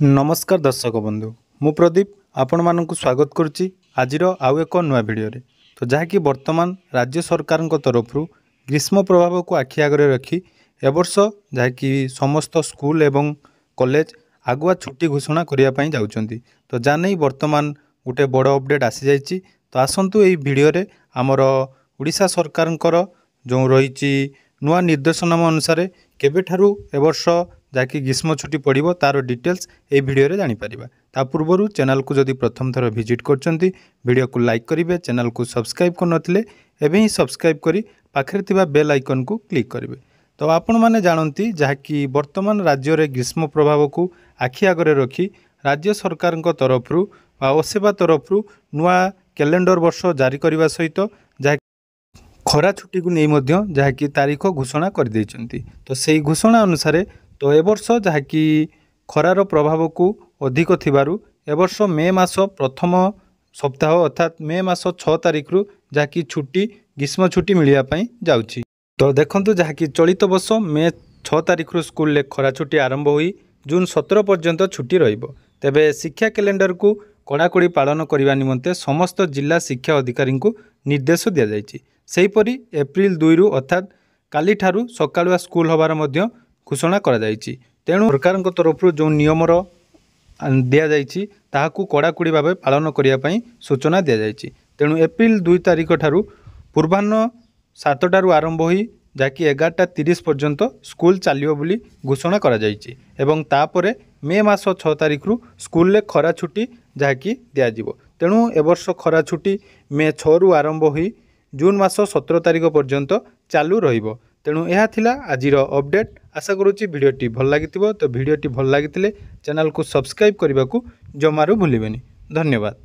नमस्कार दर्शक बंधु मु प्रदीप आपण मानक स्वागत करुच्ची आज आउ एक नुआ भिडियो तो जहाँकि वर्तमान राज्य सरकार तरफ ग्रीष्म प्रभाव को आखि आगे रखी एवर्ष जहाँकि समस्त स्कूल एवं कॉलेज आगुआ छुट्टी घोषणा करने जाउछंती तो जाने वर्तमान गोटे बड़ अपडेट आसी जाइए तो आसतु यही भिडियो आमर ओडिशा सरकार जो रही नुआ निर्देशनामा अनुसार केबेठारु एवर्ष जहाँकि ग्रीष्म छुट्टी पड़ो तार डिटेल्स ये भिडियो जानीपर ता पूर्व चैनल को जदि प्रथम थर विजिट करछंती वीडियो को लाइक करेंगे चैनल को सब्सक्राइब करनथिले एबे ही सब्सक्राइब करी पाखरे थिबा बेल आइकन को क्लिक करेंगे। तो आपण माने जानती जहाँकि वर्तमान राज्य में ग्रीष्म प्रभाव को आखि आगे रखी राज्य सरकार तरफ ओसेवा तरफ नुआ कैलेंडर वर्ष जारी करने सहित जहाँ खरा छुट्टी को नहीं जहाँकि तारीख घोषणा कर देइछंती तो सही घोषणा अनुसार तो ए वर्ष जहाँकि खरार प्रभाव को अधिक थिबारु ए वर्ष मे मास प्रथम सप्ताह अर्थात मे मास 6 तारीख रु जहाँकि छुट्टी ग्रीष्म छुट्टी मिलवाई जाउछि। तो देखंतु जहाँकि चलित वर्ष मे 6 तारीख रु स्कूल खरा छुट्टी आरंभ होई जून 17 पर्यंत छुट्टी रहिबो। तेबे शिक्षा कैलेंडर को कड़ाकड़ी पालन करने निमंते समस्त जिला शिक्षा अधिकारी को निर्देश दि जाइछि। सेहीपरि एप्रिल 2 रु अर्थात काली ठारू सकाळुआ स्कूल होबार मध्य घोषणा करा जाइछि। तेणु सरकार तरफ जो नियम दि जाइछि ताहाकु कड़ाकड़ी भाव पालन करने सूचना दि जाइछि। तेणु एप्रिल 2 तारीख ठारू पूर्वाह्न 7टारू आरंभ होई जहाँकि 11:30 पर्यंत स्कूल चलियो बोली घोषणा करा जाइछि एवं तापरे मे मास 6 तारीख रु स्कूल खरा छुट्टी जहाँकि दिया जिवो। तेणु ए वर्ष खरा छुट्टी मे 6 रु आरंभ होई जून मास 17 तारीख पर्यंत चालू रहिबो। तेणु यह थिला आजिर अपडेट। आशा करुच्ची भिडियोटी भल लागिथिबो तो भिडियोटी भल लागिथिले चैनल को सब्सक्राइब करने को जमारू भूलिबेनी। धन्यवाद।